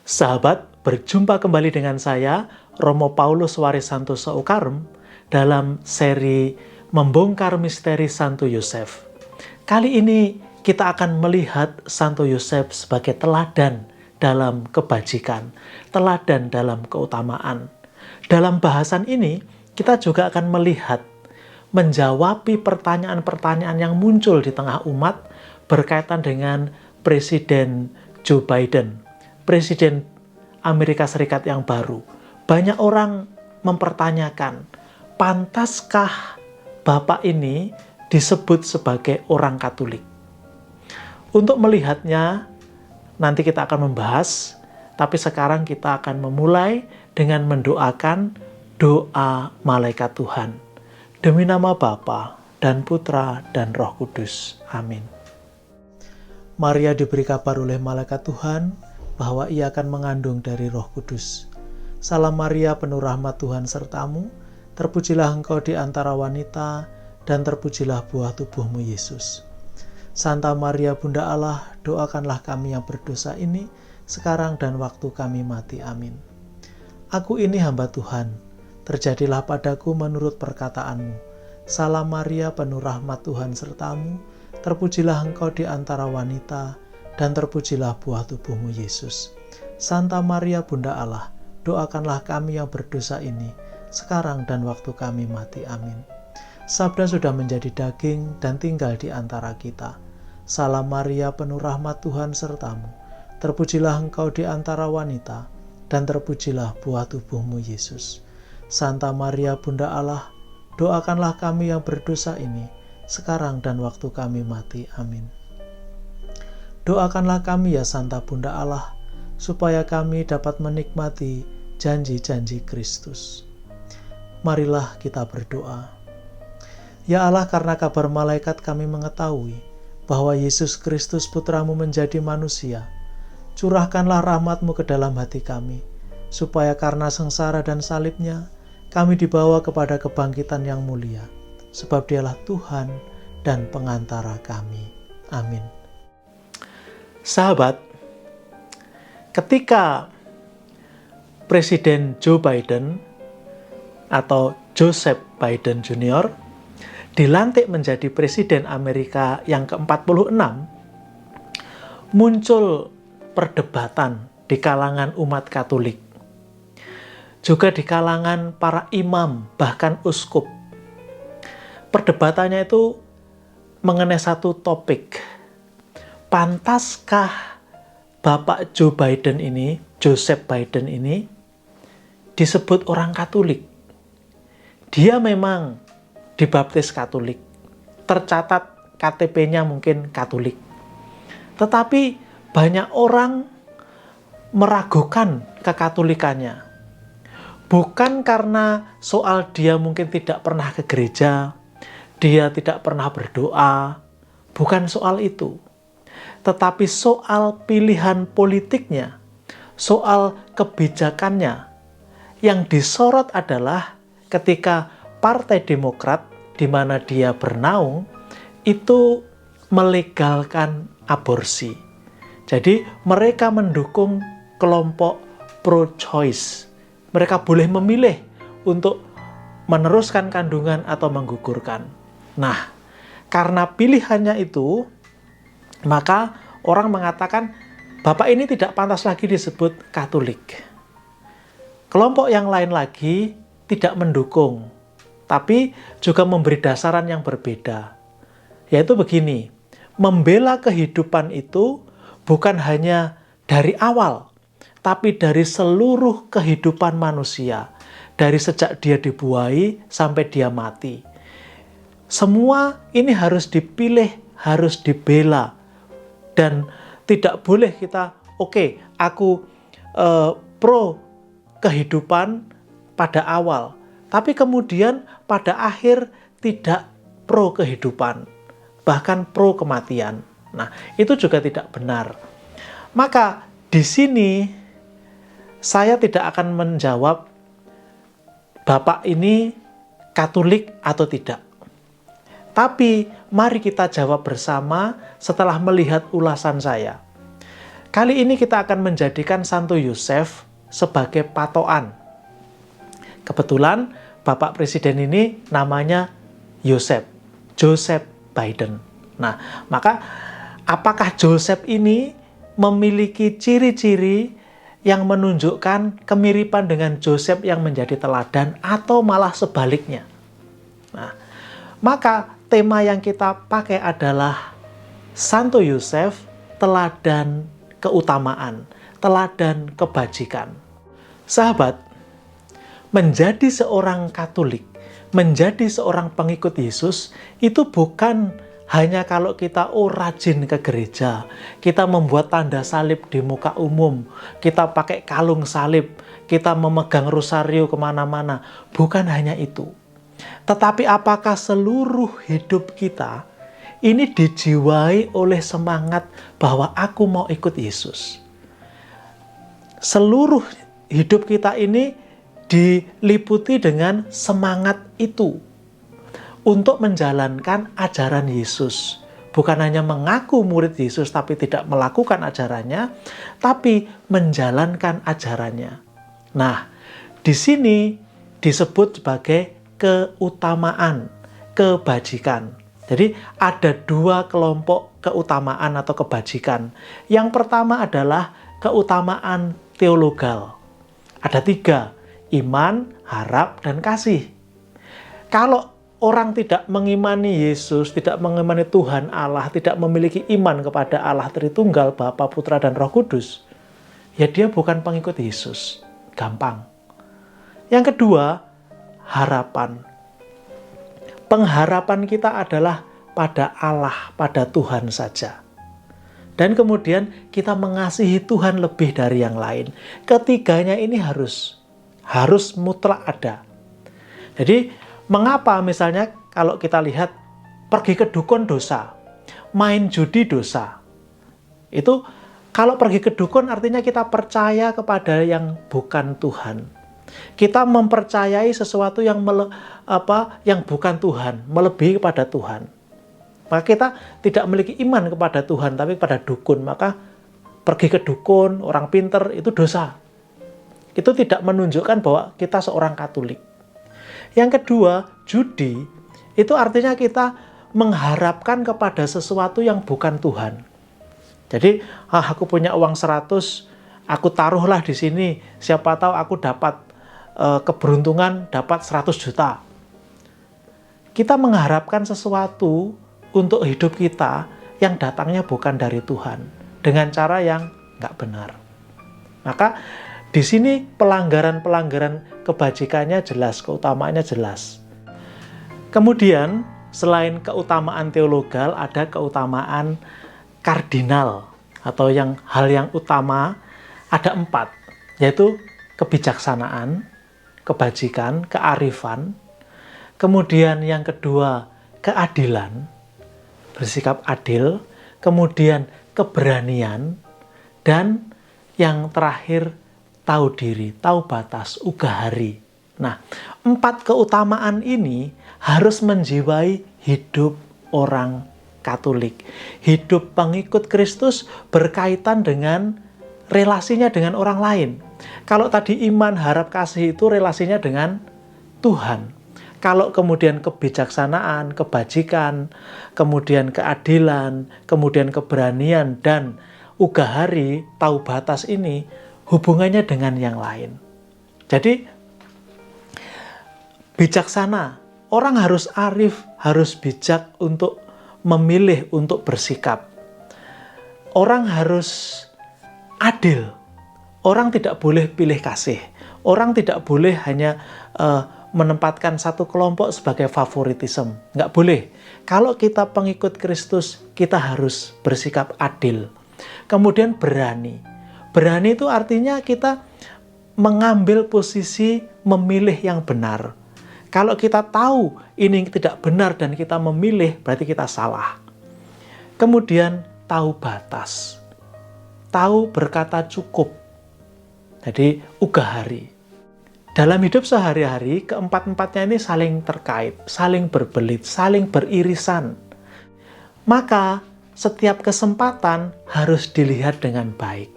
Sahabat, berjumpa kembali dengan saya, Romo Paulus Warisanto Saukarem, dalam seri Membongkar Misteri Santo Yosef. Kali ini kita akan melihat Santo Yosef sebagai teladan dalam kebajikan, teladan dalam keutamaan. Dalam bahasan ini, kita juga akan melihat, menjawabi pertanyaan-pertanyaan yang muncul di tengah umat berkaitan dengan Presiden Joe Biden, Presiden Amerika Serikat yang baru. Banyak orang mempertanyakan, pantaskah Bapak ini disebut sebagai orang Katolik? Untuk melihatnya, nanti kita akan membahas, tapi sekarang kita akan memulai dengan mendoakan doa malaikat Tuhan. Demi nama Bapa dan Putra dan Roh Kudus. Amin. Maria diberi kabar oleh malaikat Tuhan bahwa ia akan mengandung dari Roh Kudus. Salam Maria, penuh rahmat Tuhan sertamu, terpujilah engkau di antara wanita, dan terpujilah buah tubuhmu Yesus. Santa Maria Bunda Allah, doakanlah kami yang berdosa ini, sekarang dan waktu kami mati. Amin. Aku ini hamba Tuhan, terjadilah padaku menurut perkataanmu. Salam Maria, penuh rahmat Tuhan sertamu, terpujilah engkau di antara wanita, dan terpujilah buah tubuhmu Yesus. Santa Maria Bunda Allah, doakanlah kami yang berdosa ini, sekarang dan waktu kami mati. Amin. Sabda sudah menjadi daging dan tinggal di antara kita. Salam Maria, penuh rahmat Tuhan sertamu, terpujilah engkau di antara wanita, dan terpujilah buah tubuhmu Yesus. Santa Maria Bunda Allah, doakanlah kami yang berdosa ini, sekarang dan waktu kami mati. Amin. Doakanlah kami ya Santa Bunda Allah, supaya kami dapat menikmati janji-janji Kristus. Marilah kita berdoa. Ya Allah, karena kabar malaikat kami mengetahui bahwa Yesus Kristus Putramu menjadi manusia, curahkanlah rahmat-Mu ke dalam hati kami, supaya karena sengsara dan salibnya, kami dibawa kepada kebangkitan yang mulia, sebab Dialah Tuhan dan pengantara kami. Amin. Sahabat, ketika Presiden Joe Biden atau Joseph Biden Jr. dilantik menjadi Presiden Amerika yang ke-46, muncul perdebatan di kalangan umat Katolik, juga di kalangan para imam, bahkan uskup. Perdebatannya itu mengenai satu topik. Pantaskah Bapak Joe Biden ini, Joseph Biden ini, disebut orang Katolik? Dia memang dibaptis Katolik, tercatat KTP-nya mungkin Katolik. Tetapi banyak orang meragukan kekatolikannya. Bukan karena soal dia mungkin tidak pernah ke gereja, dia tidak pernah berdoa, bukan soal itu. Tetapi soal pilihan politiknya, soal kebijakannya, yang disorot adalah ketika Partai Demokrat, di mana dia bernaung, itu melegalkan aborsi. Jadi mereka mendukung kelompok pro-choice. Mereka boleh memilih untuk meneruskan kandungan atau menggugurkan. Nah, karena pilihannya itu, maka orang mengatakan, Bapak ini tidak pantas lagi disebut Katolik. Kelompok yang lain lagi tidak mendukung, tapi juga memberi dasaran yang berbeda. Yaitu begini, membela kehidupan itu bukan hanya dari awal, tapi dari seluruh kehidupan manusia. Dari sejak dia dibuai sampai dia mati. Semua ini harus dipilih, harus dibela. Dan tidak boleh kita, aku pro kehidupan pada awal, tapi kemudian pada akhir tidak pro kehidupan, bahkan pro kematian. Nah, itu juga tidak benar. Maka di sini saya tidak akan menjawab Bapak ini Katolik atau tidak. Tapi mari kita jawab bersama setelah melihat ulasan saya. Kali ini kita akan menjadikan Santo Yosef sebagai patokan. Kebetulan Bapak Presiden ini namanya Joseph Biden. Nah, maka apakah Joseph ini memiliki ciri-ciri yang menunjukkan kemiripan dengan Joseph yang menjadi teladan atau malah sebaliknya? Nah, maka tema yang kita pakai adalah Santo Yosef, teladan keutamaan, teladan kebajikan. Sahabat, menjadi seorang Katolik, menjadi seorang pengikut Yesus, itu bukan hanya kalau kita rajin ke gereja, kita membuat tanda salib di muka umum, kita pakai kalung salib, kita memegang rosario kemana-mana. Bukan hanya itu. Tetapi apakah seluruh hidup kita ini dijiwai oleh semangat bahwa aku mau ikut Yesus? Seluruh hidup kita ini diliputi dengan semangat itu untuk menjalankan ajaran Yesus. Bukan hanya mengaku murid Yesus tapi tidak melakukan ajarannya, tapi menjalankan ajarannya. Nah, di sini disebut sebagai keutamaan, kebajikan. Jadi ada dua kelompok keutamaan atau kebajikan. Yang pertama adalah keutamaan teologal. Ada tiga: iman, harap, dan kasih. Kalau orang tidak mengimani Yesus, tidak mengimani Tuhan Allah, tidak memiliki iman kepada Allah Tritunggal, Bapa, Putra, dan Roh Kudus, ya dia bukan pengikut Yesus. Gampang. Yang kedua, harapan. Pengharapan kita adalah pada Allah, pada Tuhan saja. Dan kemudian kita mengasihi Tuhan lebih dari yang lain. Ketiganya ini harus mutlak ada. Jadi, mengapa misalnya kalau kita lihat pergi ke dukun dosa, main judi dosa. Itu kalau pergi ke dukun artinya kita percaya kepada yang bukan Tuhan. Kita mempercayai sesuatu yang bukan Tuhan, melebihi kepada Tuhan. Maka kita tidak memiliki iman kepada Tuhan, tapi kepada dukun. Maka pergi ke dukun, orang pinter, itu dosa. Itu tidak menunjukkan bahwa kita seorang Katolik. Yang kedua, judi, itu artinya kita mengharapkan kepada sesuatu yang bukan Tuhan. Jadi, aku punya uang 100, aku taruhlah di sini, siapa tahu aku dapat keberuntungan, dapat 100 juta. Kita mengharapkan sesuatu untuk hidup kita yang datangnya bukan dari Tuhan, dengan cara yang nggak benar. Maka di sini pelanggaran-pelanggaran kebajikannya jelas, keutamaannya jelas. Kemudian selain keutamaan teologal, ada keutamaan kardinal atau hal yang utama, ada 4, yaitu kebijaksanaan, kebajikan, kearifan. Kemudian yang kedua, keadilan, bersikap adil. Kemudian keberanian. Dan yang terakhir, tahu diri, tahu batas, ugahari. Nah, 4 keutamaan ini harus menjiwai hidup orang Katolik. Hidup pengikut Kristus berkaitan dengan relasinya dengan orang lain. Kalau tadi iman, harap, kasih itu relasinya dengan Tuhan. Kalau kemudian kebijaksanaan, kebajikan, kemudian keadilan, kemudian keberanian, dan ugahari, tahu batas ini, hubungannya dengan yang lain. Jadi, bijaksana. Orang harus arif, harus bijak untuk memilih, untuk bersikap. Orang harus adil. Orang tidak boleh pilih kasih. Orang tidak boleh hanya menempatkan satu kelompok sebagai favoritisme. Nggak boleh. Kalau kita pengikut Kristus, kita harus bersikap adil. Kemudian berani. Berani itu artinya kita mengambil posisi memilih yang benar. Kalau kita tahu ini tidak benar dan kita memilih, berarti kita salah. Kemudian tahu batas. Tahu berkata cukup. Jadi ugahari. Dalam hidup sehari-hari, keempat-empatnya ini saling terkait, saling berbelit, saling beririsan. Maka setiap kesempatan harus dilihat dengan baik.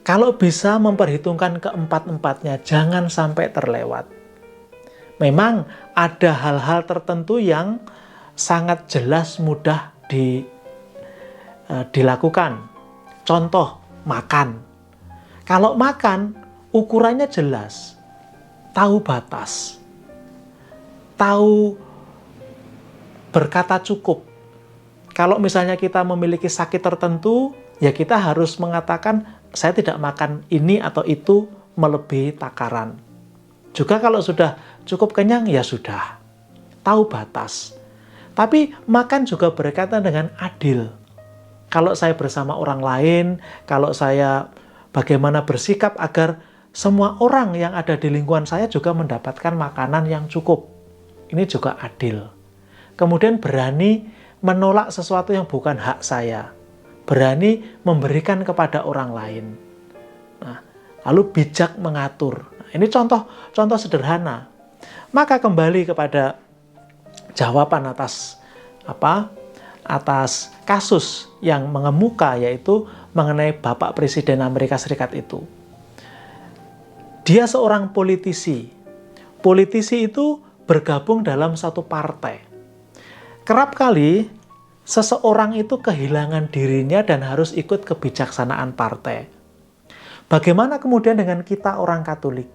Kalau bisa memperhitungkan keempat-empatnya, jangan sampai terlewat. Memang ada hal-hal tertentu yang sangat jelas mudah dilakukan. Contoh, makan. Kalau makan, ukurannya jelas, tahu batas, tahu berkata cukup. Kalau misalnya kita memiliki sakit tertentu, ya kita harus mengatakan, saya tidak makan ini atau itu melebihi takaran. Juga kalau sudah cukup kenyang, ya sudah, tahu batas. Tapi makan juga berkaitan dengan adil. Kalau saya bersama orang lain, kalau saya bagaimana bersikap agar semua orang yang ada di lingkungan saya juga mendapatkan makanan yang cukup. Ini juga adil. Kemudian berani menolak sesuatu yang bukan hak saya. Berani memberikan kepada orang lain. Nah, lalu bijak mengatur. Nah, ini contoh sederhana. Maka kembali kepada jawaban atas kasus yang mengemuka, yaitu mengenai Bapak Presiden Amerika Serikat itu. Dia seorang politisi. Politisi itu bergabung dalam satu partai. Kerap kali seseorang itu kehilangan dirinya dan harus ikut kebijaksanaan partai. Bagaimana kemudian dengan kita orang Katolik?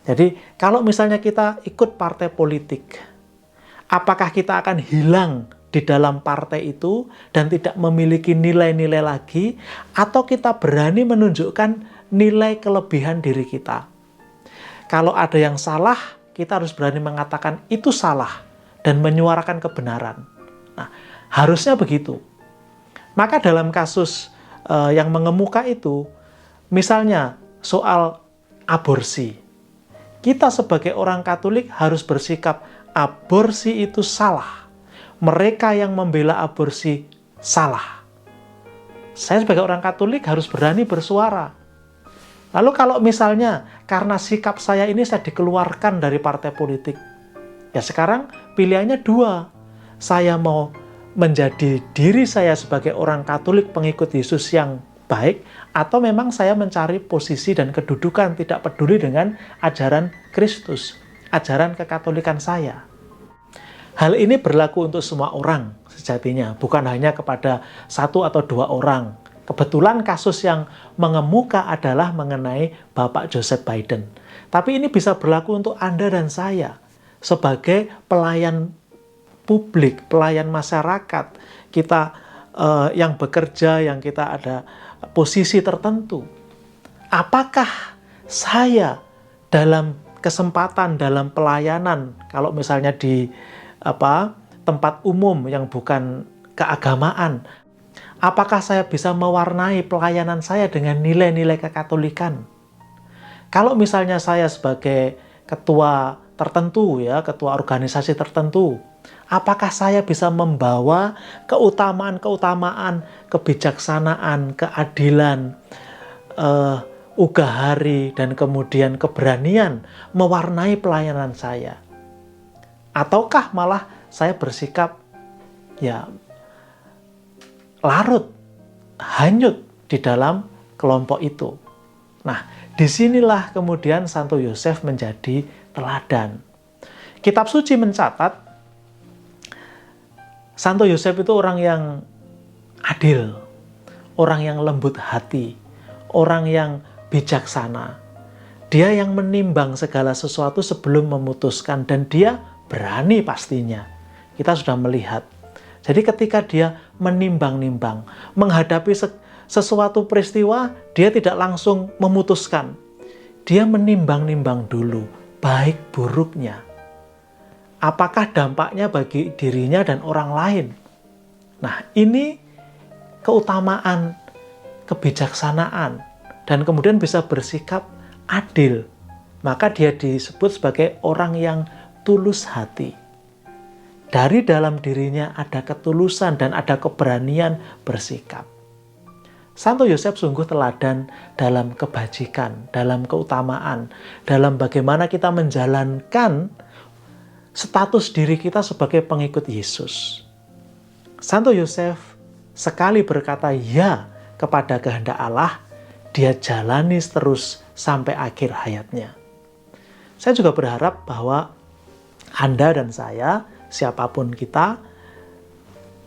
Jadi kalau misalnya kita ikut partai politik, apakah kita akan hilang di dalam partai itu dan tidak memiliki nilai-nilai lagi, atau kita berani menunjukkan nilai kelebihan diri kita? Kalau ada yang salah, kita harus berani mengatakan itu salah dan menyuarakan kebenaran. Nah, harusnya begitu. Maka dalam kasus yang mengemuka itu, misalnya soal aborsi, kita sebagai orang Katolik harus bersikap aborsi itu salah. Mereka yang membela aborsi salah. Saya sebagai orang Katolik harus berani bersuara. Lalu kalau misalnya karena sikap saya ini saya dikeluarkan dari partai politik, ya sekarang pilihannya dua. Saya mau menjadi diri saya sebagai orang Katolik pengikut Yesus yang baik, atau memang saya mencari posisi dan kedudukan tidak peduli dengan ajaran Kristus, ajaran kekatolikan saya. Hal ini berlaku untuk semua orang sejatinya, bukan hanya kepada satu atau dua orang. Kebetulan kasus yang mengemuka adalah mengenai Bapak Joseph Biden. Tapi ini bisa berlaku untuk Anda dan saya sebagai pelayan publik, pelayan masyarakat. Kita yang bekerja, yang kita ada posisi tertentu. Apakah saya dalam kesempatan, dalam pelayanan, kalau misalnya di tempat umum yang bukan keagamaan, apakah saya bisa mewarnai pelayanan saya dengan nilai-nilai kekatolikan? Kalau misalnya saya sebagai ketua tertentu, ya, ketua organisasi tertentu, apakah saya bisa membawa keutamaan-keutamaan, kebijaksanaan, keadilan, ugahari, dan kemudian keberanian mewarnai pelayanan saya? Ataukah malah saya bersikap ya larut, hanyut di dalam kelompok itu? Nah, disinilah kemudian Santo Yosef menjadi teladan. Kitab suci mencatat Santo Yosef itu orang yang adil, orang yang lembut hati, orang yang bijaksana. Dia yang menimbang segala sesuatu sebelum memutuskan, dan dia berani pastinya. Kita sudah melihat. Jadi ketika dia menimbang-nimbang, menghadapi sesuatu peristiwa, dia tidak langsung memutuskan. Dia menimbang-nimbang dulu, baik buruknya. Apakah dampaknya bagi dirinya dan orang lain? Nah, ini keutamaan, kebijaksanaan, dan kemudian bisa bersikap adil. Maka dia disebut sebagai orang yang tulus hati. Dari dalam dirinya ada ketulusan dan ada keberanian bersikap. Santo Yosef sungguh teladan dalam kebajikan, dalam keutamaan, dalam bagaimana kita menjalankan status diri kita sebagai pengikut Yesus. Santo Yosef sekali berkata ya kepada kehendak Allah, dia jalani terus sampai akhir hayatnya. Saya juga berharap bahwa Anda dan saya, siapapun kita,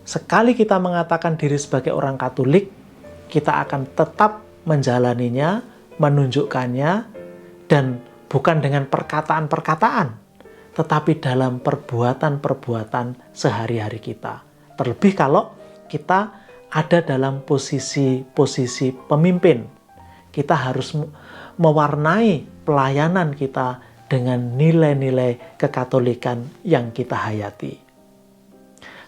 sekali kita mengatakan diri sebagai orang Katolik, kita akan tetap menjalaninya, menunjukkannya, dan bukan dengan perkataan-perkataan, tetapi dalam perbuatan-perbuatan sehari-hari kita. Terlebih kalau kita ada dalam posisi pemimpin. Kita harus mewarnai pelayanan kita dengan nilai-nilai kekatolikan yang kita hayati.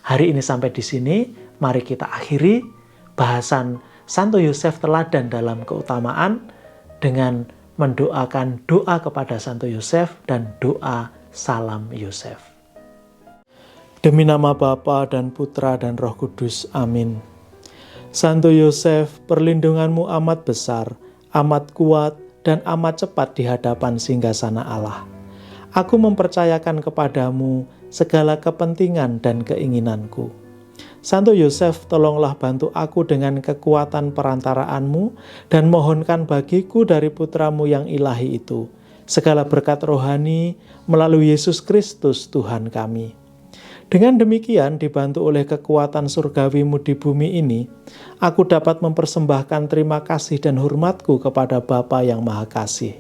Hari ini sampai di sini, mari kita akhiri bahasan Santo Yosef teladan dalam keutamaan dengan mendoakan doa kepada Santo Yosef dan doa Salam Yosef. Demi nama Bapa dan Putra dan Roh Kudus. Amin. Santo Yosef, perlindunganmu amat besar, amat kuat, dan amat cepat di hadapan singgasana Allah. Aku mempercayakan kepadamu segala kepentingan dan keinginanku. Santo Yosef, tolonglah bantu aku dengan kekuatan perantaraanmu dan mohonkan bagiku dari putramu yang ilahi itu segala berkat rohani melalui Yesus Kristus Tuhan kami. Dengan demikian, dibantu oleh kekuatan surgawimu di bumi ini, aku dapat mempersembahkan terima kasih dan hormatku kepada Bapa yang Maha Kasih.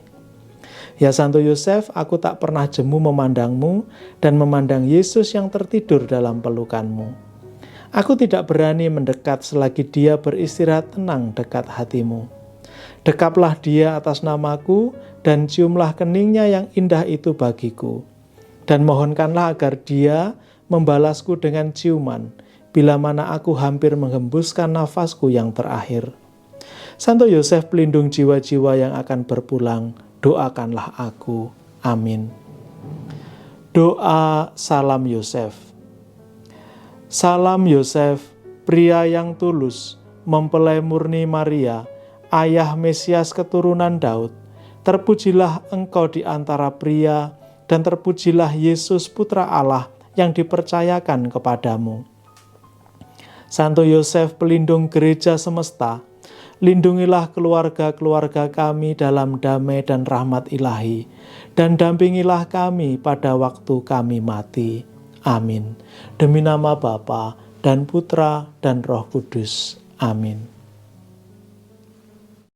Ya Santo Yosef, aku tak pernah jemu memandangmu dan memandang Yesus yang tertidur dalam pelukanmu. Aku tidak berani mendekat selagi dia beristirahat tenang dekat hatimu. Dekaplah dia atas namaku dan ciumlah keningnya yang indah itu bagiku. Dan mohonkanlah agar dia membalasku dengan ciuman bila mana aku hampir menghembuskan nafasku yang terakhir. Santo Yosef, pelindung jiwa-jiwa yang akan berpulang, doakanlah aku. Amin. Doa Salam Yosef. Salam Yosef, pria yang tulus, mempelai murni Maria, ayah Mesias keturunan Daud, terpujilah engkau di antara pria, dan terpujilah Yesus Putra Allah yang dipercayakan kepadamu. Santo Yosef, pelindung gereja semesta, lindungilah keluarga-keluarga kami dalam damai dan rahmat ilahi, dan dampingilah kami pada waktu kami mati. Amin. Demi nama Bapa dan Putra dan Roh Kudus. Amin.